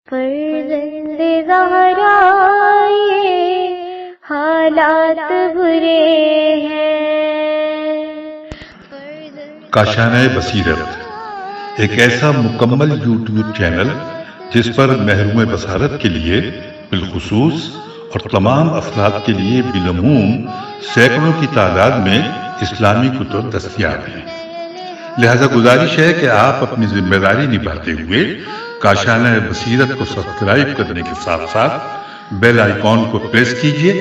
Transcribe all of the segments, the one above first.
فرزند زہرا یہ حالات برے ہیں۔ کاشانہ بصیرت ایک ایسا مکمل یوٹیوب چینل جس پر محروم بصارت کے لیے بالخصوص اور تمام افراد کے لیے بالعموم سینکڑوں کی تعداد میں اسلامی کتب دستیاب ہیں۔ لہذا گزارش ہے کہ آپ اپنی ذمہ داری نبھاتے ہوئے کاشانہ بصیرت کو سبسکرائب کرنے کے ساتھ ساتھ بیل آئیکن کو پریس کیجئے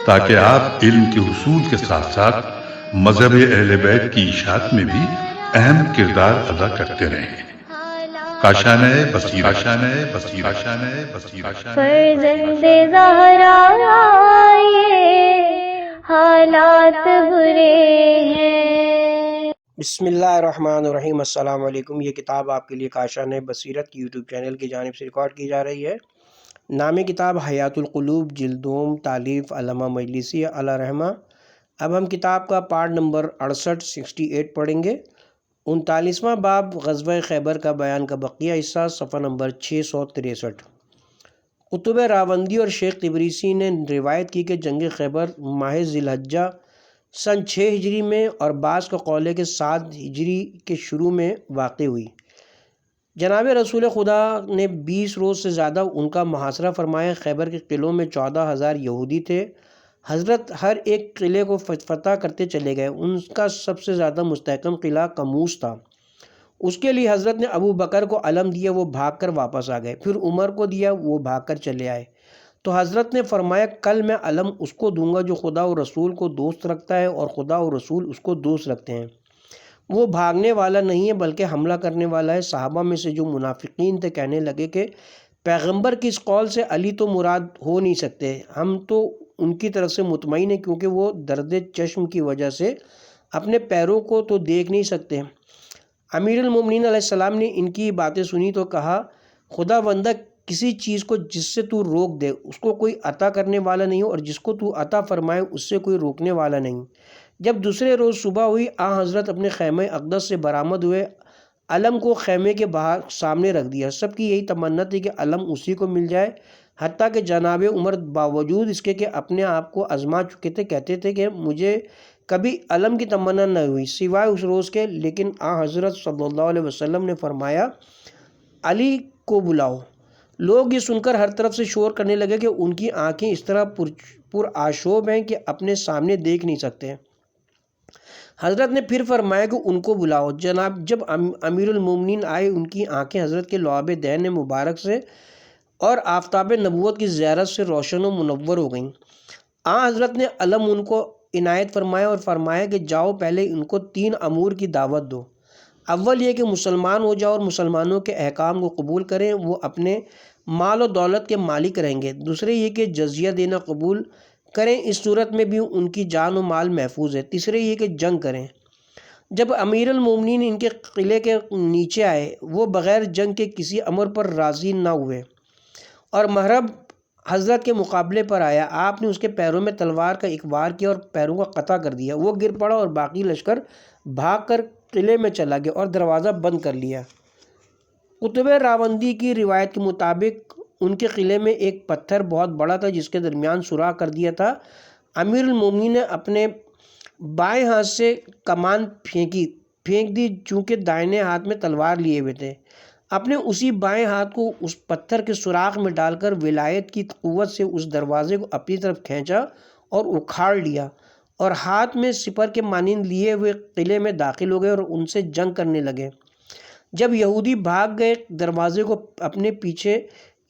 تاکہ آپ علم کے حصول کے ساتھ ساتھ مذہب اہل بیت کی اشاعت میں بھی اہم کردار ادا کرتے رہیں۔ کاشانہ بصیرت۔ فرزند زہرا یہ حالات برے ہیں۔ بسم اللہ الرحمن الرحیم۔ السلام علیکم۔ یہ کتاب آپ کے لیے کاشانہ بصیرت کی یوٹیوب چینل کی جانب سے ریکارڈ کی جا رہی ہے۔ نام کتاب حیات القلوب، جلد دوم، تالیف علامہ مجلسی علیہ رحمہ۔ اب ہم کتاب کا پارٹ نمبر 68 پڑھیں گے۔ 39واں باب غزوہ خیبر کا بیان کا بقیہ حصہ، صفحہ نمبر 663۔ قطب راوندی اور شیخ تبریسی نے روایت کی کہ جنگ خیبر ماہ ذی الحجہ سن 6 ہجری میں اور بعض کا قول ہے کہ 7 ہجری کے شروع میں واقع ہوئی۔ جناب رسول خدا نے 20 روز سے زیادہ ان کا محاصرہ فرمایا۔ خیبر کے قلعوں میں 14,000 یہودی تھے۔ حضرت ہر ایک قلعے کو فتح کرتے چلے گئے۔ ان کا سب سے زیادہ مستحکم قلعہ قموس تھا۔ اس کے لیے حضرت نے ابو بکر کو علم دیا، وہ بھاگ کر واپس آ گئے۔ پھر عمر کو دیا، وہ بھاگ کر چلے آئے۔ تو حضرت نے فرمایا کل میں علم اس کو دوں گا جو خدا و رسول کو دوست رکھتا ہے اور خدا و رسول اس کو دوست رکھتے ہیں۔ وہ بھاگنے والا نہیں ہے بلکہ حملہ کرنے والا ہے۔ صحابہ میں سے جو منافقین تھے کہنے لگے کہ پیغمبر کی اس قول سے علی تو مراد ہو نہیں سکتے، ہم تو ان کی طرف سے مطمئن ہیں کیونکہ وہ درد چشم کی وجہ سے اپنے پیروں کو تو دیکھ نہیں سکتے۔ امیر المومنین علیہ السلام نے ان کی باتیں سنی تو کہا خدا بندہ کسی چیز کو جس سے تو روک دے اس کو کوئی عطا کرنے والا نہیں اور جس کو تو عطا فرمائے اس سے کوئی روکنے والا نہیں۔ جب دوسرے روز صبح ہوئی، حضرت اپنے خیمہ اقدس سے برآمد ہوئے، علم کو خیمے کے باہر سامنے رکھ دیا۔ سب کی یہی تمنا تھی کہ علم اسی کو مل جائے، حتیٰ کہ جناب عمر باوجود اس کے کہ اپنے آپ کو آزما چکے تھے کہتے تھے کہ مجھے کبھی علم کی تمنا نہ ہوئی سوائے اس روز کے، لیکن حضرت صلی اللہ علیہ وسلم نے فرمایا علی کو بلاؤ۔ لوگ یہ سن کر ہر طرف سے شور کرنے لگے کہ ان کی آنکھیں اس طرح پرآشوب ہیں کہ اپنے سامنے دیکھ نہیں سکتے۔ حضرت نے پھر فرمایا کہ ان کو بلاؤ۔ جب امیر المومنین آئے، ان کی آنکھیں حضرت کے لعاب دہن مبارک سے اور آفتاب نبوت کی زیارت سے روشن و منور ہو گئیں۔ حضرت نے علم ان کو عنایت فرمایا اور فرمایا کہ جاؤ پہلے ان کو 3 امور کی دعوت دو۔ اول یہ کہ مسلمان ہو جاؤ اور مسلمانوں کے احکام کو قبول کریں، وہ اپنے مال و دولت کے مالک رہیں گے۔ دوسرے یہ کہ جزیہ دینا قبول کریں، اس صورت میں بھی ان کی جان و مال محفوظ ہے۔ تیسرے یہ کہ جنگ کریں۔ جب امیر المومنین ان کے قلعے کے نیچے آئے، وہ بغیر جنگ کے کسی امر پر راضی نہ ہوئے اور محرب حضرت کے مقابلے پر آیا۔ آپ نے اس کے پیروں میں تلوار کا ایک وار کیا اور پیروں کا قطع کر دیا۔ وہ گر پڑا اور باقی لشکر بھاگ کر قلعے میں چلا گیا اور دروازہ بند کر لیا۔ قطب راوندی کی روایت کے مطابق ان کے قلعے میں ایک پتھر بہت بڑا تھا جس کے درمیان سوراخ کر دیا تھا۔ امیر المومنین نے اپنے بائیں ہاتھ سے کمان پھینک دی چونکہ دائیں ہاتھ میں تلوار لیے ہوئے تھے۔ اپنے اسی بائیں ہاتھ کو اس پتھر کے سوراخ میں ڈال کر ولایت کی قوت سے اس دروازے کو اپنی طرف کھینچا اور اکھاڑ لیا اور ہاتھ میں سپر کے مانند لیے ہوئے قلعے میں داخل ہو گئے اور ان سے جنگ کرنے لگے۔ جب یہودی بھاگ گئے، دروازے کو اپنے پیچھے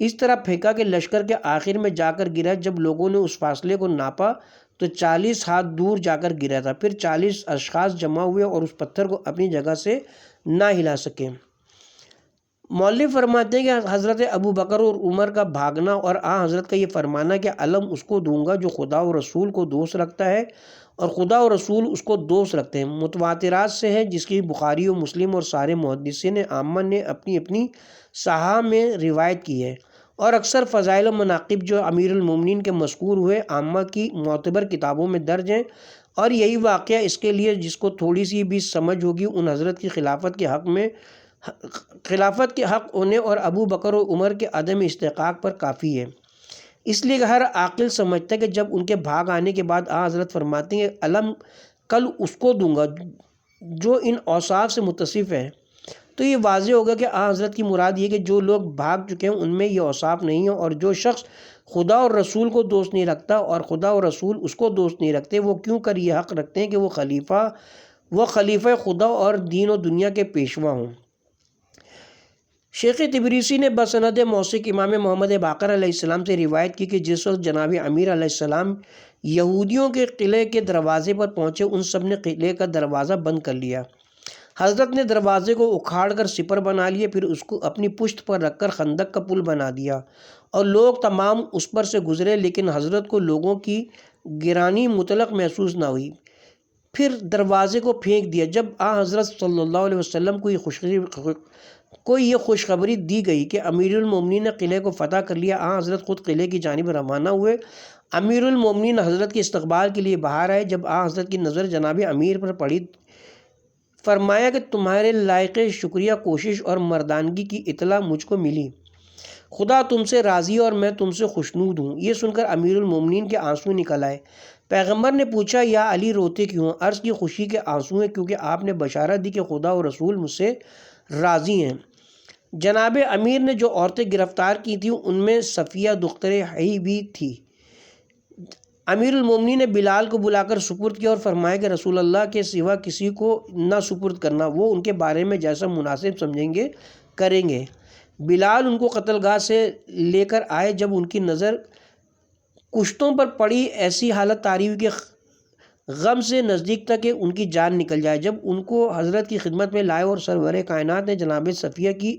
اس طرح پھینکا کہ لشکر کے آخر میں جا کر گرا۔ جب لوگوں نے اس فاصلے کو ناپا تو 40 ہاتھ دور جا کر گرا تھا۔ پھر 40 اشخاص جمع ہوئے اور اس پتھر کو اپنی جگہ سے نہ ہلا سکے۔ مؤلف فرماتے ہیں کہ حضرت ابو بکر اور عمر کا بھاگنا اور حضرت کا یہ فرمانا کہ علم اس کو دوں گا جو خدا و رسول کو دوست رکھتا ہے اور خدا و رسول اس کو دوست رکھتے ہیں، متواترات سے ہے، جس کی بخاری و مسلم اور سارے محدثین عامہ نے اپنی اپنی صحاح میں روایت کی ہے، اور اکثر فضائل و مناقب جو امیر المومنین کے مذکور ہوئے عامہ کی معتبر کتابوں میں درج ہیں۔ اور یہی واقعہ اس کے لیے جس کو تھوڑی سی بھی سمجھ ہوگی ان حضرت کی خلافت کے حق میں خلافت کے حق ہونے اور ابو بکر و عمر کے عدم استحقاق پر کافی ہے۔ اس لیے کہ ہر عاقل سمجھتا ہے کہ جب ان کے بھاگ آنے کے بعد حضرت فرماتے ہیں کہ علم کل اس کو دوں گا جو ان اوصاف سے متصف ہے، تو یہ واضح ہوگا کہ حضرت کی مراد یہ کہ جو لوگ بھاگ چکے ہیں ان میں یہ اوصاف نہیں ہیں، اور جو شخص خدا اور رسول کو دوست نہیں رکھتا اور خدا اور رسول اس کو دوست نہیں رکھتے، وہ کیوں کر یہ حق رکھتے ہیں کہ وہ خلیفہ خدا اور دین و دنیا کے پیشوا ہوں۔ شیخ تبریسی نے بسند موثق امام محمد باقر علیہ السلام سے روایت کی کہ جس وقت جناب امیر علیہ السلام یہودیوں کے قلعے کے دروازے پر پہنچے، ان سب نے قلعے کا دروازہ بند کر لیا۔ حضرت نے دروازے کو اکھاڑ کر سپر بنا لیے، پھر اس کو اپنی پشت پر رکھ کر خندق کا پل بنا دیا اور لوگ تمام اس پر سے گزرے، لیکن حضرت کو لوگوں کی گرانی مطلق محسوس نہ ہوئی۔ پھر دروازے کو پھینک دیا۔ جب حضرت صلی اللہ علیہ وسلم کو یہ خوشخبری دی گئی کہ امیر المومنین نے قلعے کو فتح کر لیا، حضرت خود قلعے کی جانب روانہ ہوئے۔ امیر المومنین حضرت کے استقبال کے لیے باہر آئے۔ جب حضرت کی نظر جناب امیر پر پڑی، فرمایا کہ تمہارے لائق شکریہ کوشش اور مردانگی کی اطلاع مجھ کو ملی، خدا تم سے راضی اور میں تم سے خوشنود ہوں۔ یہ سن کر امیر المومنین کے آنسو نکل آئے۔ پیغمبر نے پوچھا، یا علی روتے کیوں؟ عرض کی خوشی کے آنسو ہیں کیونکہ آپ نے بشارت دی کہ خدا اور رسول مجھ سے راضی ہیں۔ جناب امیر نے جو عورتیں گرفتار کی تھیں ان میں صفیہ دختر حی بھی تھی۔ امیر المومنین نے بلال کو بلا کر سپرد کیا اور فرمایا کہ رسول اللہ کے سوا کسی کو نہ سپرد کرنا، وہ ان کے بارے میں جیسا مناسب سمجھیں گے کریں گے۔ بلال ان کو قتل گاہ سے لے کر آئے۔ جب ان کی نظر کشتوں پر پڑی، ایسی حالت طاری ہوئی کہ غم سے نزدیک تک کہ ان کی جان نکل جائے۔ جب ان کو حضرت کی خدمت میں لائے اور سرور کائنات نے جناب صفیہ کی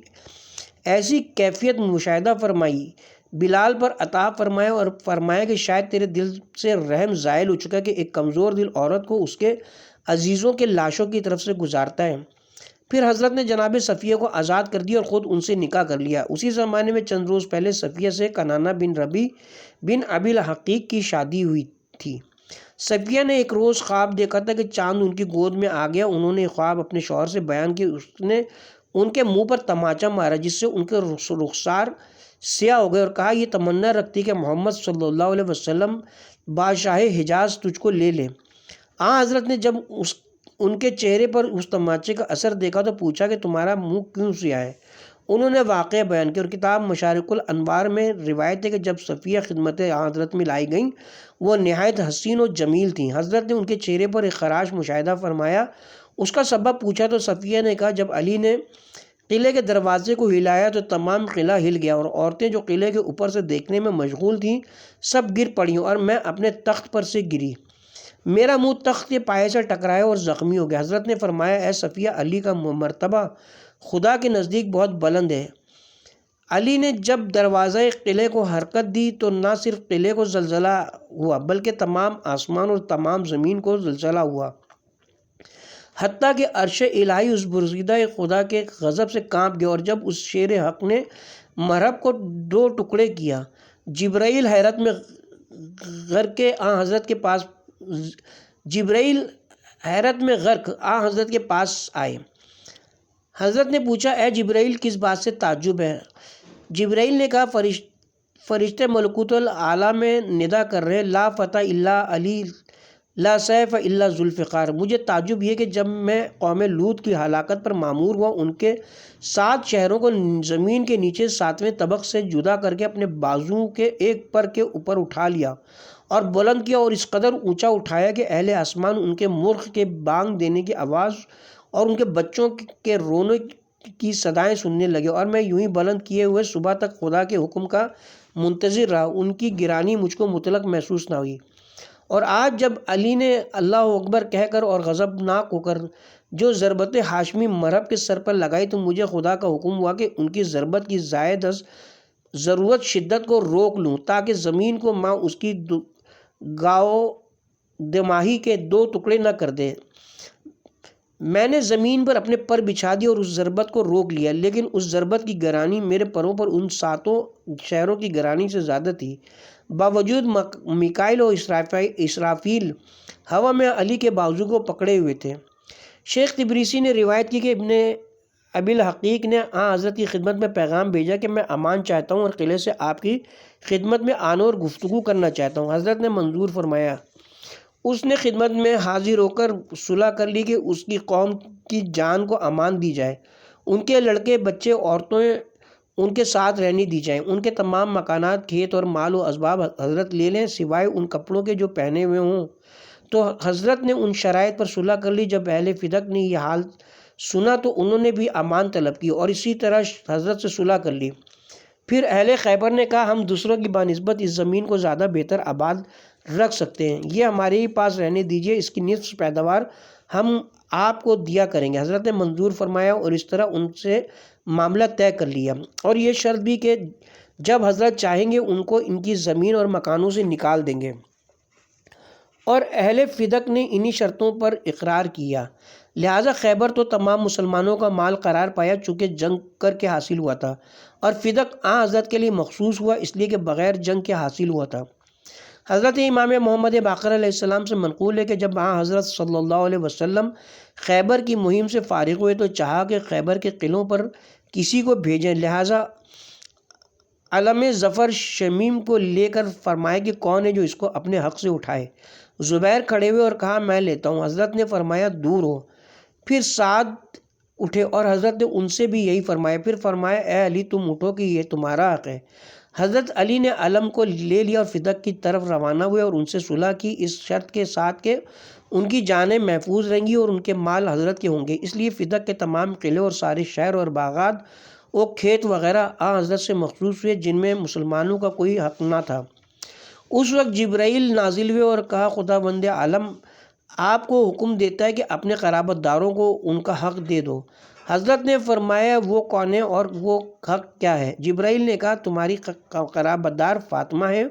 ایسی کیفیت مشاہدہ فرمائی، بلال پر عطا فرمایا اور فرمایا کہ شاید تیرے دل سے رحم زائل ہو چکا کہ ایک کمزور دل عورت کو اس کے عزیزوں کے لاشوں کی طرف سے گزارتا ہے۔ پھر حضرت نے جناب صفیہ کو آزاد کر دیا اور خود ان سے نکاح کر لیا۔ اسی زمانے میں چند روز پہلے صفیہ سے کنانہ بن ربیع بن ابی الحقیق کی شادی ہوئی تھی۔ صفیہ نے ایک روز خواب دیکھا تھا کہ چاند ان کی گود میں آ گیا۔ انہوں نے خواب اپنے شوہر سے بیان کی۔ اس نے ان کے منہ پر تماچا مارا جس سے ان کے رخسار سیاہ ہو گئے اور کہا، یہ تمنا رکھتی کہ محمد صلی اللہ علیہ وسلم بادشاہ حجاز تجھ کو لے لے۔ حضرت نے جب ان کے چہرے پر اس تماچے کا اثر دیکھا تو پوچھا کہ تمہارا منہ کیوں سیاہ ہے؟ انہوں نے واقعہ بیان کیا اور کتاب مشارق الانوار میں روایت ہے کہ جب صفیہ خدمت حضرت میں لائی گئیں، وہ نہایت حسین و جمیل تھیں۔ حضرت نے ان کے چہرے پر ایک خراش مشاہدہ فرمایا۔ اس کا سبب پوچھا تو صفیہ نے کہا، جب علی نے قلعے کے دروازے کو ہلایا تو تمام قلعہ ہل گیا اور عورتیں جو قلعے کے اوپر سے دیکھنے میں مشغول تھیں سب گر پڑیں اور میں اپنے تخت پر سے گری۔ میرا منہ تخت کے پائے سے ٹکرایا اور زخمی ہو گیا۔ حضرت نے فرمایا، اے صفیہ، علی کا مرتبہ خدا کے نزدیک بہت بلند ہے۔ علی نے جب دروازہ قلعے کو حرکت دی تو نہ صرف قلعے کو زلزلہ ہوا بلکہ تمام آسمان اور تمام زمین کو زلزلہ ہوا، حتیٰ کہ عرش الہی اس برگزیدہ خدا کے غضب سے کانپ گیا۔ اور جب اس شیر حق نے مرحب کو دو ٹکڑے کیا، جبرائیل حیرت میں غرق حضرت کے پاس آئے۔ حضرت نے پوچھا، اے جبرائیل، کس بات سے تعجب ہے؟ جبرائیل نے کہا، فرشتے ملکوت الاعلیٰ میں ندا کر رہے، لا فتح الا علی لا سیف الا ذوالفقار۔ مجھے تعجب یہ کہ جب میں قوم لوط کی ہلاکت پر مامور ہوا، ان کے 7 شہروں کو زمین کے نیچے 7ویں طبق سے جدا کر کے اپنے بازو کے ایک پر کے اوپر اٹھا لیا اور بلند کیا اور اس قدر اونچا اٹھایا کہ اہل آسمان ان کے مرغ کے بانگ دینے کی آواز اور ان کے بچوں کے رونے کی صدائیں سننے لگے، اور میں یوں ہی بلند کیے ہوئے صبح تک خدا کے حکم کا منتظر رہا۔ ان کی گرانی مجھ کو مطلق محسوس نہ ہوئی۔ اور آج جب علی نے اللہ اکبر کہہ کر اور غضبناک ہو کر جو ضربت ہاشمی مرحب کے سر پر لگائی تو مجھے خدا کا حکم ہوا کہ ان کی ضربت کی زائد از ضرورت شدت کو روک لوں تاکہ زمین کو ماں اس کی گاؤ دماہی کے 2 ٹکڑے نہ کر دے۔ میں نے زمین پر اپنے پر بچھا دی اور اس ضربت کو روک لیا، لیکن اس ضربت کی گرانی میرے پروں پر ان 7 شہروں کی گرانی سے زیادہ تھی۔ باوجود میکائیل اور اسرافیل ہوا میں علی کے بازو کو پکڑے ہوئے تھے۔ شیخ تبریسی نے روایت کی کہ ابن ابی الحقیق نے حضرت کی خدمت میں پیغام بھیجا کہ میں امان چاہتا ہوں اور قلعے سے آپ کی خدمت میں آنے اور گفتگو کرنا چاہتا ہوں۔ حضرت نے منظور فرمایا۔ اس نے خدمت میں حاضر ہو کر صلح کر لی کہ اس کی قوم کی جان کو امان دی جائے، ان کے لڑکے بچے عورتیں ان کے ساتھ رہنے دی جائیں، ان کے تمام مکانات کھیت اور مال و اسباب حضرت لے لیں سوائے ان کپڑوں کے جو پہنے ہوئے ہوں۔ تو حضرت نے ان شرائط پر صلح کر لی۔ جب اہل فدق نے یہ حال سنا تو انہوں نے بھی امان طلب کی اور اسی طرح حضرت سے صلح کر لی۔ پھر اہل خیبر نے کہا ہم دوسروں کی بنسبت اس زمین کو زیادہ بہتر آباد رکھ سکتے ہیں، یہ ہمارے ہی پاس رہنے دیجیے، اس کی نصف پیداوار ہم آپ کو دیا کریں گے۔ حضرت نے منظور فرمایا اور اس طرح ان سے معاملہ طے کر لیا، اور یہ شرط بھی کہ جب حضرت چاہیں گے ان کو ان کی زمین اور مکانوں سے نکال دیں گے، اور اہل فدق نے انہی شرطوں پر اقرار کیا۔ لہٰذا خیبر تو تمام مسلمانوں کا مال قرار پایا چونکہ جنگ کر کے حاصل ہوا تھا، اور فدق حضرت کے لیے مخصوص ہوا اس لیے کہ بغیر جنگ کے حاصل ہوا تھا۔ حضرت امام محمد باقر علیہ السلام سے منقول ہے کہ جب حضرت صلی اللہ علیہ وسلم خیبر کی مہم سے فارغ ہوئے تو چاہا کہ خیبر کے قلعوں پر کسی کو بھیجیں، لہٰذا علم ظفر شمیم کو لے کر فرمایا کہ کون ہے جو اس کو اپنے حق سے اٹھائے۔ زبیر کھڑے ہوئے اور کہا میں لیتا ہوں۔ حضرت نے فرمایا دور ہو۔ پھر سعد اٹھے اور حضرت نے ان سے بھی یہی فرمایا۔ پھر فرمایا اے علی تم اٹھو کہ یہ تمہارا حق ہے۔ حضرت علی نے علم کو لے لیا اور فدق کی طرف روانہ ہوئے اور ان سے صلح کی اس شرط کے ساتھ کہ ان کی جانیں محفوظ رہیں گی اور ان کے مال حضرت کے ہوں گے۔ اس لیے فدق کے تمام قلعے اور سارے شہر اور باغات اور کھیت وغیرہ حضرت سے مخصوص ہوئے جن میں مسلمانوں کا کوئی حق نہ تھا۔ اس وقت جبرائیل نازل ہوئے اور کہا خدا بند عالم آپ کو حکم دیتا ہے کہ اپنے قرابت داروں کو ان کا حق دے دو۔ حضرت نے فرمایا وہ کون ہے اور وہ حق کیا ہے؟ جبرائیل نے کہا تمہاری قرابت دار فاطمہ ہے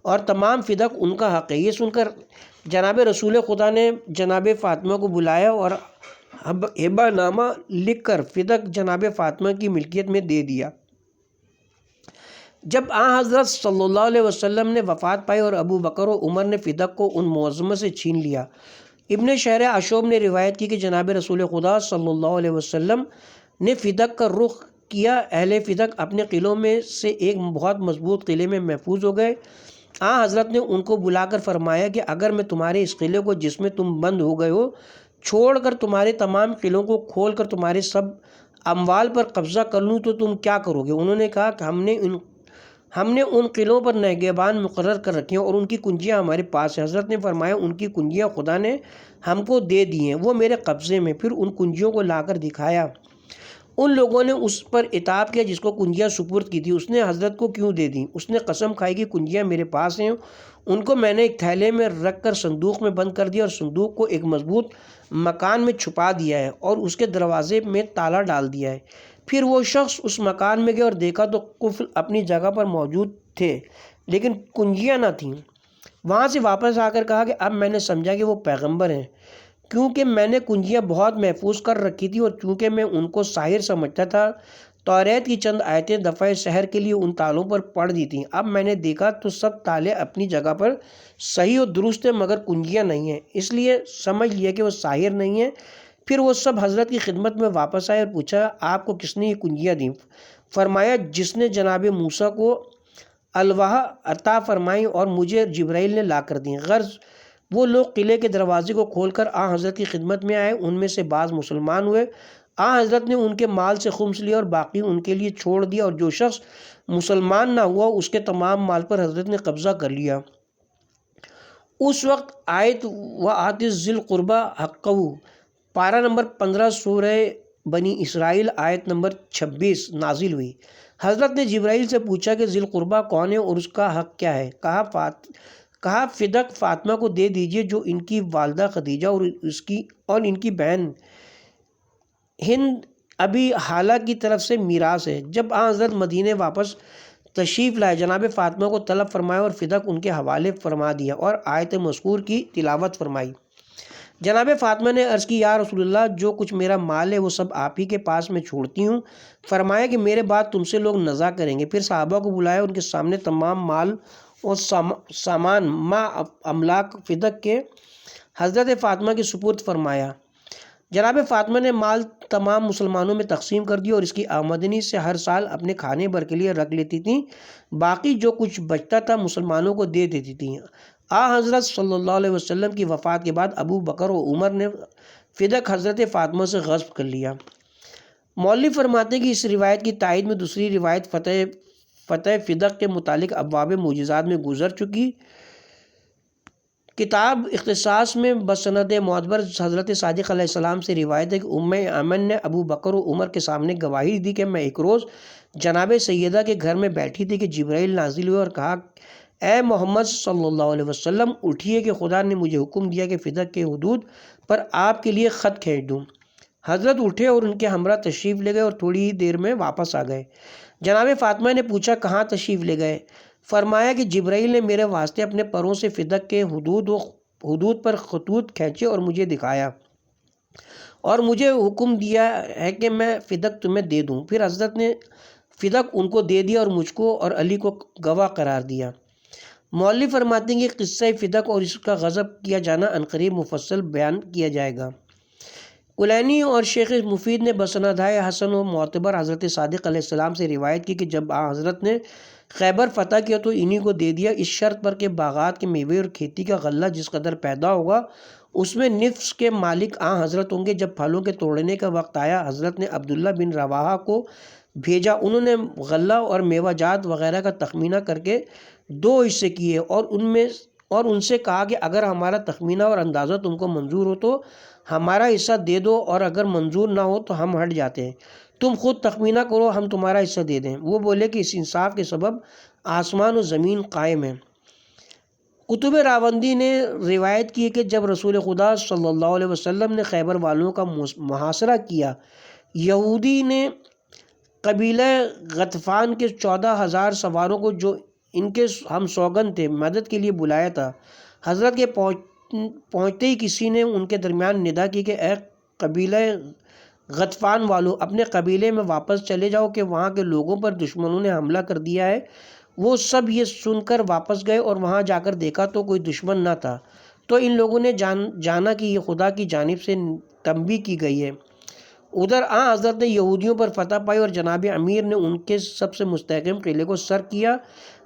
اور تمام فدق ان کا حق ہے۔ یہ سن کر جناب رسول خدا نے جناب فاطمہ کو بلایا اور ہبہ نامہ لکھ کر فدق جناب فاطمہ کی ملکیت میں دے دیا۔ جب حضرت صلی اللہ علیہ وسلم نے وفات پائی اور ابو بکر و عمر نے فدق کو ان معظمہ سے چھین لیا۔ ابن شہر عشوب نے روایت کی کہ جناب رسول خدا صلی اللہ علیہ وسلم نے فدق کا رخ کیا۔ اہل فدق اپنے قلعوں میں سے ایک بہت مضبوط قلعے میں محفوظ ہو گئے۔ حضرت نے ان کو بلا کر فرمایا کہ اگر میں تمہارے اس قلعے کو جس میں تم بند ہو گئے ہو چھوڑ کر تمہارے تمام قلعوں کو کھول کر تمہارے سب اموال پر قبضہ کر لوں تو تم کیا کرو گے؟ انہوں نے کہا کہ ہم نے ان قلعوں پر نگہبان مقرر کر رکھے ہیں اور ان کی کنجیاں ہمارے پاس ہیں۔ حضرت نے فرمایا ان کی کنجیاں خدا نے ہم کو دے دی ہیں، وہ میرے قبضے میں۔ پھر ان کنجیوں کو لا کر دکھایا۔ ان لوگوں نے اس پر عتاب کیا جس کو کنجیاں سپرد کی تھی۔ اس نے حضرت کو کیوں دے دیں؟ اس نے قسم کھائی کہ کنجیاں میرے پاس ہیں، ان کو میں نے ایک تھیلے میں رکھ کر صندوق میں بند کر دیا اور صندوق کو ایک مضبوط مکان میں چھپا دیا ہے اور اس کے دروازے میں تالا ڈال دیا ہے۔ پھر وہ شخص اس مکان میں گیا اور دیکھا تو قفل اپنی جگہ پر موجود تھے لیکن کنجیاں نہ تھیں۔ وہاں سے واپس آ کر کہا کہ اب میں نے سمجھا کہ وہ پیغمبر ہیں، کیونکہ میں نے کنجیاں بہت محفوظ کر رکھی تھی اور چونکہ میں ان کو ساحر سمجھتا تھا توریت کی چند آیتیں دفعہ سحر کے لیے ان تالوں پر پڑھ دی تھیں۔ اب میں نے دیکھا تو سب تالے اپنی جگہ پر صحیح اور درست ہیں مگر کنجیاں نہیں ہیں، اس لیے سمجھ لیا کہ وہ ساحر نہیں ہیں۔ پھر وہ سب حضرت کی خدمت میں واپس آئے اور پوچھا آپ کو کس نے یہ کنجیاں دیں؟ فرمایا جس نے جناب موسیٰ کو الواح عطا فرمائی اور مجھے جبرائیل نے لا کر دیں۔ غرض وہ لوگ قلعے کے دروازے کو کھول کر حضرت کی خدمت میں آئے، ان میں سے بعض مسلمان ہوئے۔ حضرت نے ان کے مال سے خمس لیا اور باقی ان کے لیے چھوڑ دیا، اور جو شخص مسلمان نہ ہوا اس کے تمام مال پر حضرت نے قبضہ کر لیا۔ اس وقت آیت وآت ذی القربی حقہ پارہ نمبر 15 سورہ بنی اسرائیل آیت نمبر 26 نازل ہوئی۔ حضرت نے جبرائیل سے پوچھا کہ ذی القربی کون ہے اور اس کا حق کیا ہے؟ کہا فدق فاطمہ کو دے دیجئے جو ان کی والدہ خدیجہ اور ان کی بہن ہند ابی حالہ کی طرف سے میراث ہے۔ جب حضرت مدینے واپس تشریف لائے جناب فاطمہ کو طلب فرمایا اور فدق ان کے حوالے فرما دیا اور آیت مذکور کی تلاوت فرمائی۔ جناب فاطمہ نے عرض کی یا رسول اللہ جو کچھ میرا مال ہے وہ سب آپ ہی کے پاس میں چھوڑتی ہوں۔ فرمایا کہ میرے بعد تم سے لوگ نزا کریں گے۔ پھر صحابہ کو بلایا، ان کے سامنے تمام مال اور سامان ما املاک فدق کے حضرت فاطمہ کے سپرد فرمایا۔ جناب فاطمہ نے مال تمام مسلمانوں میں تقسیم کر دیا اور اس کی آمدنی سے ہر سال اپنے کھانے بھر کے لیے رکھ لیتی تھیں، باقی جو کچھ بچتا تھا مسلمانوں کو دے دیتی تھیں۔ حضرت صلی اللہ علیہ وسلم کی وفات کے بعد ابو بکر و عمر نے فدق حضرت فاطمہ سے غصب کر لیا۔ مولوی فرماتے ہیں کہ اس روایت کی تائید میں دوسری روایت فتح فدق کے متعلق ابواب معجزات میں گزر چکی۔ کتاب اختصاص میں بسند معتبر حضرت صادق علیہ السلام سے روایت ہے کہ ام ایمن نے ابو بکر و عمر کے سامنے گواہی دی کہ میں ایک روز جناب سیدہ کے گھر میں بیٹھی تھی کہ جبرائیل نازل ہوئے اور کہا، اے محمد صلی اللہ علیہ وسلم، اٹھیے کہ خدا نے مجھے حکم دیا کہ فدق کے حدود پر آپ کے لیے خط کھینچ دوں۔ حضرت اٹھے اور ان کے ہمراہ تشریف لے گئے اور تھوڑی ہی دیر میں واپس آ گئے۔ جناب فاطمہ نے پوچھا، کہاں تشریف لے گئے؟ فرمایا کہ جبرائیل نے میرے واسطے اپنے پروں سے فدق کے حدود پر خطوط کھینچے اور مجھے دکھایا اور مجھے حکم دیا ہے کہ میں فدق تمہیں دے دوں۔ پھر حضرت نے فدق ان کو دے دیا اور مجھ کو اور علی کو گواہ قرار دیا۔ مولوی فرماتے ہیں کہ قصہ فدق اور اس کا غضب کیا جانا عنقریب مفصل بیان کیا جائے گا۔ کلینی اور شیخ مفید نے بسندائے حسن و معتبر حضرت صادق علیہ السلام سے روایت کی کہ جب حضرت نے خیبر فتح کیا تو انہی کو دے دیا، اس شرط پر کہ باغات کے میوے اور کھیتی کا غلہ جس قدر پیدا ہوگا اس میں نصف کے مالک حضرت ہوں گے۔ جب پھلوں کے توڑنے کا وقت آیا، حضرت نے عبداللہ بن رواحہ کو بھیجا، انہوں نے غلہ اور میوہ جات وغیرہ کا تخمینہ کر کے 2 حصے کیے اور ان سے کہا کہ اگر ہمارا تخمینہ اور اندازہ تم کو منظور ہو تو ہمارا حصہ دے دو، اور اگر منظور نہ ہو تو ہم ہٹ جاتے ہیں، تم خود تخمینہ کرو، ہم تمہارا حصہ دے دیں۔ وہ بولے کہ اس انصاف کے سبب آسمان و زمین قائم ہیں۔ کتب راوندی نے روایت کی ہے کہ جب رسول خدا صلی اللہ علیہ وسلم نے خیبر والوں کا محاصرہ کیا، یہودی نے قبیلہ غطفان کے 14,000 سواروں کو جو ان کے ہم سوگند تھے مدد کے لیے بلایا تھا۔ حضرت کے پہنچتے ہی کسی نے ان کے درمیان ندا کی کہ اے قبیلہ غطفان والو، اپنے قبیلے میں واپس چلے جاؤ کہ وہاں کے لوگوں پر دشمنوں نے حملہ کر دیا ہے۔ وہ سب یہ سن کر واپس گئے اور وہاں جا کر دیکھا تو کوئی دشمن نہ تھا، تو ان لوگوں نے جانا کہ یہ خدا کی جانب سے تنبیہ کی گئی ہے۔ ادھر حضرت نے یہودیوں پر فتح پائی اور جناب امیر نے ان کے سب سے مستحکم قلعے کو سر کیا۔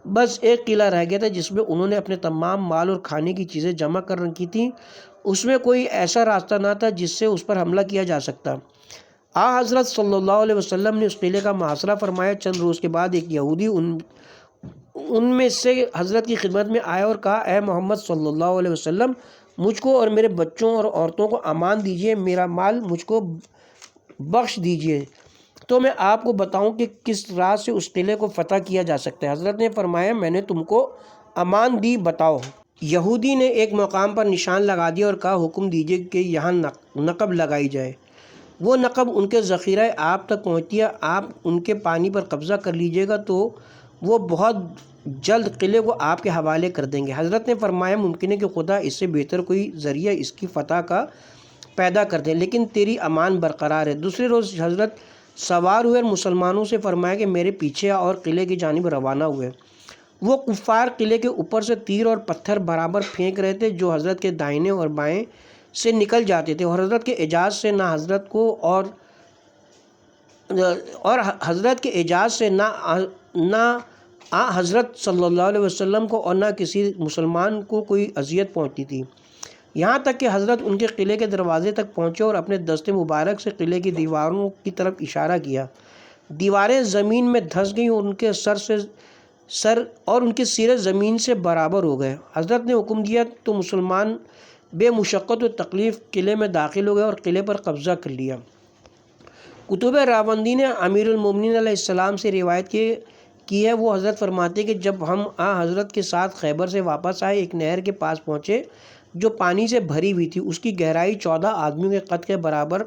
بس ایک قلعہ رہ گیا تھا جس میں انہوں نے اپنے تمام مال اور کھانے کی چیزیں جمع کر رکھی تھیں، اس میں کوئی ایسا راستہ نہ تھا جس سے اس پر حملہ کیا جا سکتا۔ حضرت صلی اللہ علیہ وسلم نے اس قلعے کا محاصرہ فرمایا۔ چند روز کے بعد ایک یہودی ان میں سے حضرت کی خدمت میں آیا اور کہا، اے محمد صلی اللہ علیہ وسلم، مجھ کو اور میرے بچوں اور عورتوں کو امان دیجیے، میرا مال مجھ کو بخش دیجیے تو میں آپ کو بتاؤں کہ کس راہ سے اس قلعے کو فتح کیا جا سکتا ہے۔ حضرت نے فرمایا، میں نے تم کو امان دی، بتاؤ۔ یہودی نے ایک مقام پر نشان لگا دیا اور کہا، حکم دیجیے کہ یہاں نقب لگائی جائے۔ وہ نقب ان کے ذخیرہ آپ تک پہنچتی ہے، آپ ان کے پانی پر قبضہ کر لیجیے گا تو وہ بہت جلد قلعے کو آپ کے حوالے کر دیں گے۔ حضرت نے فرمایا، ممکن ہے کہ خدا اس سے بہتر کوئی ذریعہ اس کی فتح کا پیدا کر دیں، لیکن تیری امان برقرار ہے۔ دوسرے روز حضرت سوار ہوئے اور مسلمانوں سے فرمایا کہ میرے پیچھے اور قلعے کی جانب روانہ ہوئے۔ وہ کفار قلعے کے اوپر سے تیر اور پتھر برابر پھینک رہے تھے جو حضرت کے دائیں اور بائیں سے نکل جاتے تھے، اور حضرت کے اعجاز سے نہ حضرت کو اور حضرت کے اعجاز سے نہ حضرت صلی اللہ علیہ وسلم کو اور نہ کسی مسلمان کو کوئی اذیت پہنچتی تھی، یہاں تک کہ حضرت ان کے قلعے کے دروازے تک پہنچے اور اپنے دست مبارک سے قلعے کی دیواروں کی طرف اشارہ کیا۔ دیواریں زمین میں دھنس گئیں اور ان کے سرے زمین سے برابر ہو گئے۔ حضرت نے حکم دیا تو مسلمان بے مشقت و تکلیف قلعے میں داخل ہو گئے اور قلعے پر قبضہ کر لیا۔ کتب راوندی نے امیر المومنین علیہ السلام سے روایت کی ہے، وہ حضرت فرماتے کہ جب ہم حضرت کے ساتھ خیبر سے واپس آئے، ایک نہر کے پاس پہنچے جو پانی سے بھری ہوئی تھی، اس کی گہرائی 14 آدمیوں کے قد کے برابر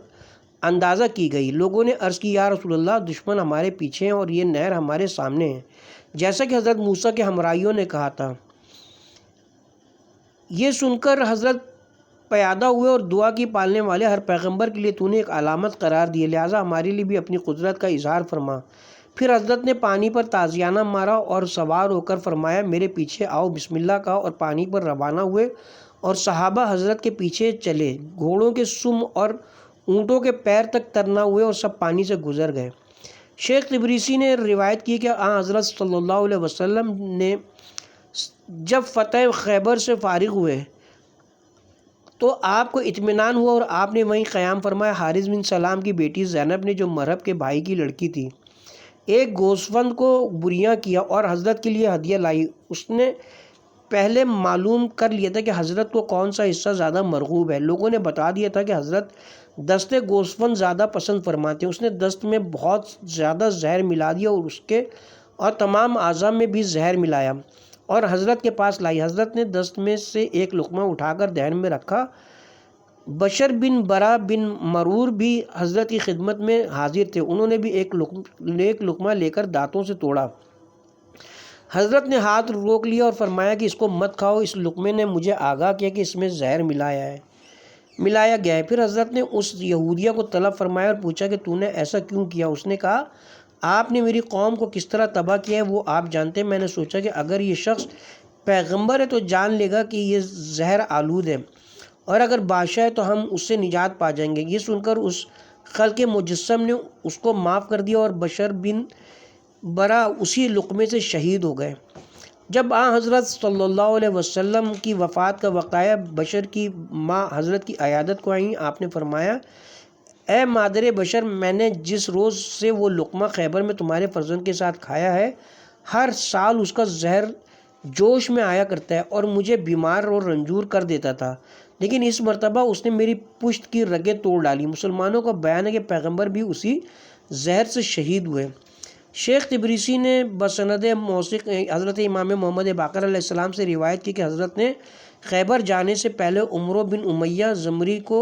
اندازہ کی گئی۔ لوگوں نے عرض کی، یا رسول اللہ، دشمن ہمارے پیچھے ہیں اور یہ نہر ہمارے سامنے ہے، جیسا کہ حضرت موسیٰ کے ہمراہیوں نے کہا تھا۔ یہ سن کر حضرت پیادہ ہوئے اور دعا کی، پالنے والے ہر پیغمبر کے لیے تو نے ایک علامت قرار دی ہے، لہٰذا ہمارے لیے بھی اپنی قدرت کا اظہار فرما۔ پھر حضرت نے پانی پر تازیانہ مارا اور سوار ہو کر فرمایا، میرے پیچھے آؤ، بسم اللہ کہا اور پانی پر روانہ ہوئے اور صحابہ حضرت کے پیچھے چلے۔ گھوڑوں کے سم اور اونٹوں کے پیر تک ترنا ہوئے اور سب پانی سے گزر گئے۔ شیخ تبریسی نے روایت کی کہ آن حضرت صلی اللہ علیہ وسلم نے جب فتح خیبر سے فارغ ہوئے تو آپ کو اطمینان ہوا اور آپ نے وہیں قیام فرمایا۔ حارث بن سلام کی بیٹی زینب نے، جو مرہب کے بھائی کی لڑکی تھی، ایک گوسفند کو بریاں کیا اور حضرت کے لیے ہدیہ لائی۔ اس نے پہلے معلوم کر لیا تھا کہ حضرت کو کون سا حصہ زیادہ مرغوب ہے۔ لوگوں نے بتا دیا تھا کہ حضرت دستے گوسفند زیادہ پسند فرماتے ہیں۔ اس نے دست میں بہت زیادہ زہر ملا دیا اور اس کے اور تمام اعضاء میں بھی زہر ملایا اور حضرت کے پاس لائی۔ حضرت نے دست میں سے ایک لقمہ اٹھا کر دہن میں رکھا۔ بشر بن برا بن مرور بھی حضرت کی خدمت میں حاضر تھے۔ انہوں نے بھی ایک لقمہ لے کر دانتوں سے توڑا۔ حضرت نے ہاتھ روک لیا اور فرمایا کہ اس کو مت کھاؤ، اس لقمے نے مجھے آگاہ کیا کہ اس میں زہر ملایا گیا ہے۔ پھر حضرت نے اس یہودیہ کو طلب فرمایا اور پوچھا کہ تو نے ایسا کیوں کیا؟ اس نے کہا آپ نے میری قوم کو کس طرح تباہ کیا ہے وہ آپ جانتے ہیں۔ میں نے سوچا کہ اگر یہ شخص پیغمبر ہے تو جان لے گا کہ یہ زہر آلود ہے، اور اگر بادشاہ ہے تو ہم اس سے نجات پا جائیں گے۔ یہ سن کر اس خلق مجسم نے اس کو معاف کر دیا اور بشر بن برا اسی لقمے سے شہید ہو گئے۔ جب حضرت صلی اللہ علیہ وسلم کی وفات کا وقت آیا، بشر کی ماں حضرت کی عیادت کو آئیں۔ آپ نے فرمایا اے مادر بشر، میں نے جس روز سے وہ لقمہ خیبر میں تمہارے فرزند کے ساتھ کھایا ہے، ہر سال اس کا زہر جوش میں آیا کرتا ہے اور مجھے بیمار اور رنجور کر دیتا تھا، لیکن اس مرتبہ اس نے میری پشت کی رگیں توڑ ڈالی۔ مسلمانوں کا بیان ہے کہ پیغمبر بھی اسی زہر سے شہید ہوئے۔ شیخ تبریسی نے بسند موثق حضرت امام محمد باقر علیہ السلام سے روایت کی کہ حضرت نے خیبر جانے سے پہلے عمرو بن امیہ زمری کو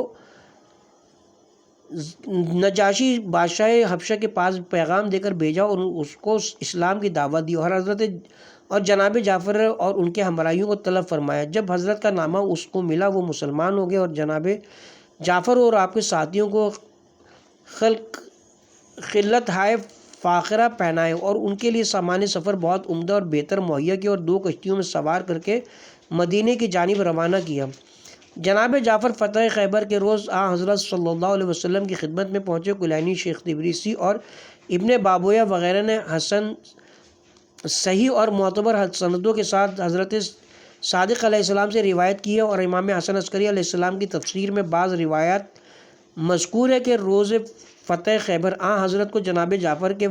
نجاشی بادشاہ حبشہ کے پاس پیغام دے کر بھیجا اور اس کو اسلام کی دعوت دی اور جناب جعفر اور ان کے ہمراہیوں کو طلب فرمایا۔ جب حضرت کا نامہ اس کو ملا وہ مسلمان ہو گئے اور جناب جعفر اور آپ کے ساتھیوں کو خلت ہائے فاخرہ پہنائے اور ان کے لیے سامان سفر بہت عمدہ اور بہتر مہیا کیا اور 2 کشتیوں میں سوار کر کے مدینے کی جانب روانہ کیا۔ جناب جعفر فتح خیبر کے روز حضرت صلی اللہ علیہ وسلم کی خدمت میں پہنچے۔ کلینی، شیخ تبریسی اور ابن بابویہ وغیرہ نے حسن صحیح اور معتبر سندوں کے ساتھ حضرت صادق علیہ السلام سے روایت کی ہے، اور امام حسن عسکری علیہ السلام کی تفسیر میں بعض روایات مذکور ہے کہ روز فتح خیبر حضرت کو جناب جعفر کے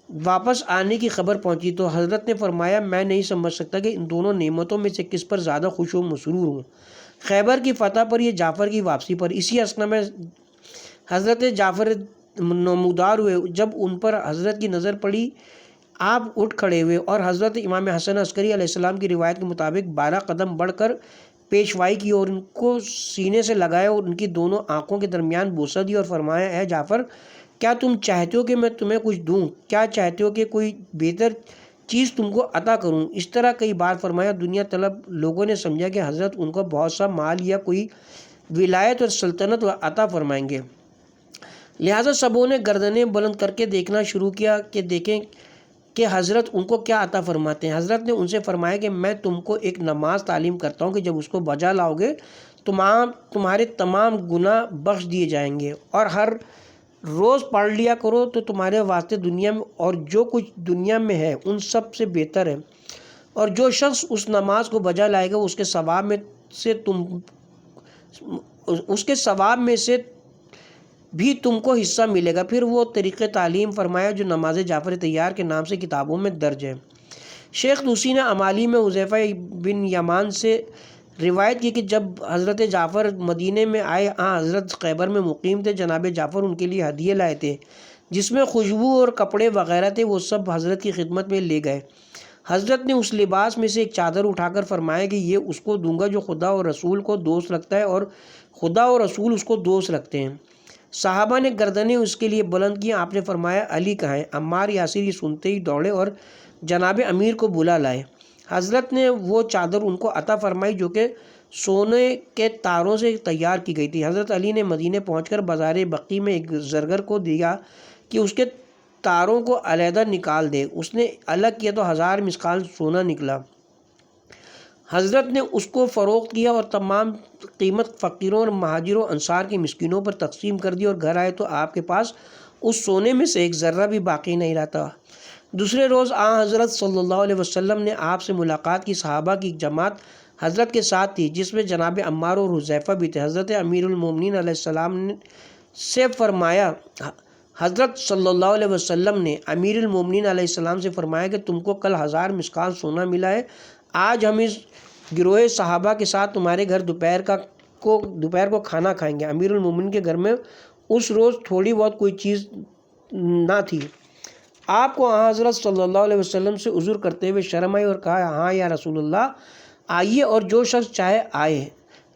واپس آنے کی خبر پہنچی تو حضرت نے فرمایا میں نہیں سمجھ سکتا کہ ان دونوں نعمتوں میں سے کس پر زیادہ خوش و مسرور ہوں، خیبر کی فتح پر یا جعفر کی واپسی پر۔ اسی اثنا میں حضرت جعفر نمودار ہوئے۔ جب ان پر حضرت کی نظر پڑی آپ اٹھ کھڑے ہوئے اور حضرت امام حسن عسکری علیہ السلام کی روایت کے مطابق 12 قدم بڑھ کر پیشوائی کی اور ان کو سینے سے لگایا اور ان کی دونوں آنکھوں کے درمیان بوسہ دی اور فرمایا اے جعفر، کیا تم چاہتے ہو کہ میں تمہیں کچھ دوں؟ کیا چاہتے ہو کہ کوئی بہتر چیز تم کو عطا کروں؟ اس طرح کئی بار فرمایا۔ دنیا طلب لوگوں نے سمجھا کہ حضرت ان کو بہت سا مال یا کوئی ولایت اور سلطنت عطا فرمائیں گے، لہٰذا سبوں نے گردنیں بلند کر کے دیکھنا شروع کیا کہ دیکھیں کہ حضرت ان کو کیا عطا فرماتے ہیں۔ حضرت نے ان سے فرمایا کہ میں تم کو ایک نماز تعلیم کرتا ہوں کہ جب اس کو بجا لاؤ گے تمہارے تمام گناہ بخش دیے جائیں گے، اور ہر روز پڑھ لیا کرو تو تمہارے واسطے دنیا میں اور جو کچھ دنیا میں ہے ان سب سے بہتر ہے، اور جو شخص اس نماز کو بجا لائے گا اس کے ثواب میں سے بھی تم کو حصہ ملے گا۔ پھر وہ طریقہ تعلیم فرمایا جو نماز جعفر طیار کے نام سے کتابوں میں درج ہے۔ شیخ طوسی نے امالی میں حذیفہ بن یمان سے روایت کی کہ جب حضرت جعفر مدینے میں آئے حضرت خیبر میں مقیم تھے۔ جناب جعفر ان کے لیے ہدیے لائے تھے جس میں خوشبو اور کپڑے وغیرہ تھے، وہ سب حضرت کی خدمت میں لے گئے۔ حضرت نے اس لباس میں سے ایک چادر اٹھا کر فرمایا کہ یہ اس کو دوں گا جو خدا اور رسول کو دوست رکھتا ہے اور خدا اور رسول اس کو دوست رکھتے ہیں۔ صحابہ نے گردنیں اس کے لیے بلند کی۔ آپ نے فرمایا علی کہاں ہے؟ عمار یاسر یہ سنتے ہی دوڑے اور جناب امیر کو بلا لائے۔ حضرت نے وہ چادر ان کو عطا فرمائی جو کہ سونے کے تاروں سے تیار کی گئی تھی۔ حضرت علی نے مدینے پہنچ کر بازار بقی میں ایک زرگر کو دیا کہ اس کے تاروں کو علیحدہ نکال دے۔ اس نے الگ کیا تو 1000 مثقال سونا نکلا۔ حضرت نے اس کو فروخت کیا اور تمام قیمت فقیروں اور مہاجروں انصار کے مسکینوں پر تقسیم کر دی، اور گھر آئے تو آپ کے پاس اس سونے میں سے ایک ذرہ بھی باقی نہیں رہتا۔ دوسرے روز حضرت صلی اللہ علیہ وسلم نے آپ سے ملاقات کی۔ صحابہ کی ایک جماعت حضرت کے ساتھ تھی، جس میں جناب عمار اور حذیفہ بھی تھے۔ حضرت امیر المومنین علیہ السلام سے فرمایا حضرت صلی اللہ علیہ وسلم نے امیر المومنین علیہ السلام سے فرمایا کہ تم کو کل 1000 مسکال سونا ملا ہے، آج ہم اس گروہ صحابہ کے ساتھ تمہارے گھر دوپہر کو کھانا کھائیں گے۔ امیر المومنین کے گھر میں اس روز تھوڑی بہت کوئی چیز نہ تھی۔ آپ کو حضرت صلی اللہ علیہ وسلم سے عذر کرتے ہوئے شرم آئی اور کہا ہاں یا رسول اللہ، آئیے اور جو شخص چاہے آئے۔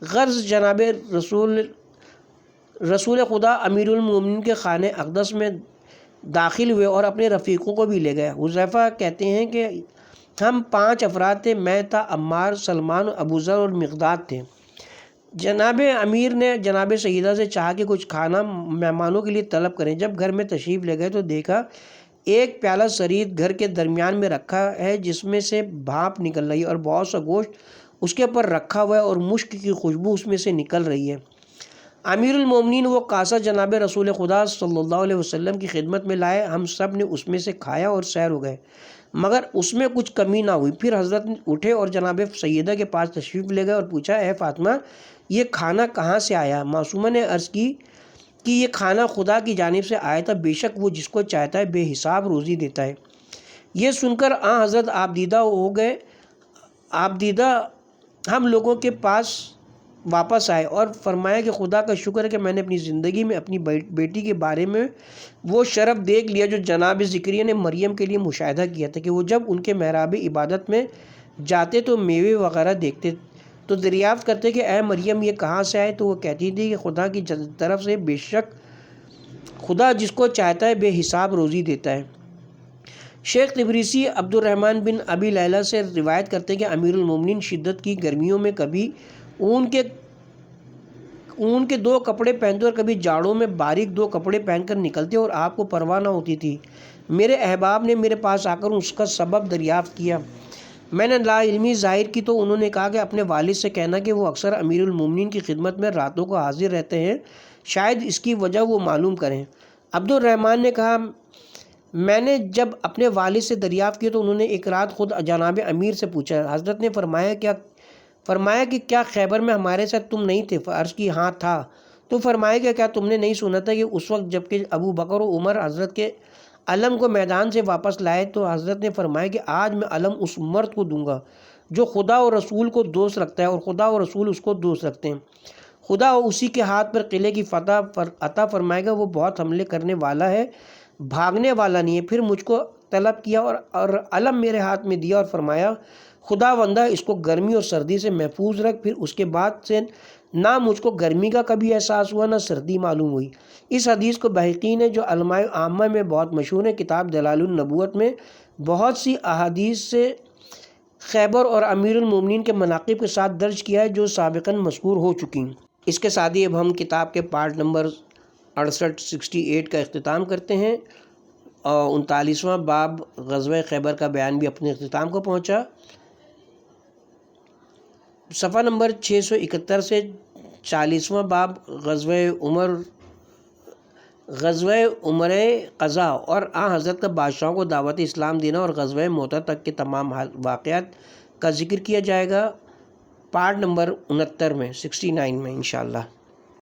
غرض جناب رسول خدا امیر المومنین کے خانہ اقدس میں داخل ہوئے اور اپنے رفیقوں کو بھی لے گئے۔ حذیفہ کہتے ہیں کہ ہم 5 افراد تھے، میں تھا، عمار، سلمان، ابوذر اور مقداد تھے۔ جناب امیر نے جناب سیدہ سے چاہا کہ کچھ کھانا مہمانوں کے لیے طلب کریں۔ جب گھر میں تشریف لے گئے تو دیکھا ایک پیالہ ثرید گھر کے درمیان میں رکھا ہے، جس میں سے بھاپ نکل رہی ہے اور بہت سا گوشت اس کے پر رکھا ہوا ہے اور مشک کی خوشبو اس میں سے نکل رہی ہے۔ امیر المومنین وہ کاسہ جناب رسول خدا صلی اللہ علیہ وسلم کی خدمت میں لائے۔ ہم سب نے اس میں سے کھایا اور سیر ہو گئے، مگر اس میں کچھ کمی نہ ہوئی۔ پھر حضرت اٹھے اور جناب سیدہ کے پاس تشریف لے گئے اور پوچھا اے فاطمہ، یہ کھانا کہاں سے آیا؟ معصومہ نے عرض کی کہ یہ کھانا خدا کی جانب سے آیا تھا، بے شک وہ جس کو چاہتا ہے بے حساب روزی دیتا ہے۔ یہ سن کر حضرت آبدیدہ ہو گئے۔ آبدیدہ ہم لوگوں کے پاس واپس آئے اور فرمایا کہ خدا کا شکر ہے کہ میں نے اپنی زندگی میں اپنی بیٹی کے بارے میں وہ شرف دیکھ لیا جو جناب زکریا نے مریم کے لیے مشاہدہ کیا تھا کہ وہ جب ان کے محراب عبادت میں جاتے تو میوے وغیرہ دیکھتے تو دریافت کرتے کہ اے مریم یہ کہاں سے آئے؟ تو وہ کہتی تھی کہ خدا کی طرف سے، بے شک خدا جس کو چاہتا ہے بے حساب روزی دیتا ہے۔ شیخ تبریسی عبد الرحمن بن ابی لیلہ سے روایت کرتے ہیں کہ امیر المومنین شدت کی گرمیوں میں کبھی اون کے 2 کپڑے پہنتے اور کبھی جاڑوں میں باریک 2 کپڑے پہن کر نکلتے اور آپ کو پرواہ نہ ہوتی تھی۔ میرے احباب نے میرے پاس آ کر اس کا سبب دریافت کیا۔ میں نے لا علمی ظاہر کی تو انہوں نے کہا کہ اپنے والد سے کہنا کہ وہ اکثر امیر المومنین کی خدمت میں راتوں کو حاضر رہتے ہیں، شاید اس کی وجہ وہ معلوم کریں۔ عبد الرحمن نے کہا میں نے جب اپنے والد سے دریافت کی تو انہوں نے ایک رات خود جناب امیر سے پوچھا۔ حضرت نے فرمایا کہ کیا خیبر میں ہمارے ساتھ تم نہیں تھے؟ عرض کی ہاں تھا۔ تو فرمایا کہ کیا تم نے نہیں سنا تھا کہ اس وقت جب کہ ابو بکر و عمر حضرت کے علم کو میدان سے واپس لائے تو حضرت نے فرمایا کہ آج میں علم اس مرد کو دوں گا جو خدا اور رسول کو دوست رکھتا ہے اور خدا اور رسول اس کو دوست رکھتے ہیں۔ خدا اسی کے ہاتھ پر قلعے کی فتح عطا فرمائے گا، وہ بہت حملے کرنے والا ہے، بھاگنے والا نہیں ہے۔ پھر مجھ کو طلب کیا اور علم میرے ہاتھ میں دیا اور فرمایا خدا بندہ اس کو گرمی اور سردی سے محفوظ رکھ۔ پھر اس کے بعد سے نہ مجھ کو گرمی کا کبھی احساس ہوا نہ سردی معلوم ہوئی۔ اس حدیث کو بحقی نے جو علماء عامہ میں بہت مشہور ہے کتاب دلائل النبوت میں بہت سی احادیث سے خیبر اور امیر المومنین کے مناقب کے ساتھ درج کیا ہے جو سابقاً مذکور ہو چکی ہیں۔ اس کے ساتھ ہی اب ہم کتاب کے پارٹ نمبر 68 کا اختتام کرتے ہیں۔ 39واں باب غزوہ خیبر کا بیان بھی اپنے اختتام کو پہنچا۔ صفحہ نمبر 671 سے 40واں باب غزوہ عمرہ قضا اور حضرت کا بادشاہوں کو دعوت اسلام دینا اور غزوہ موتہ تک کے تمام واقعات کا ذکر کیا جائے گا پارٹ نمبر 69 میں انشاءاللہ۔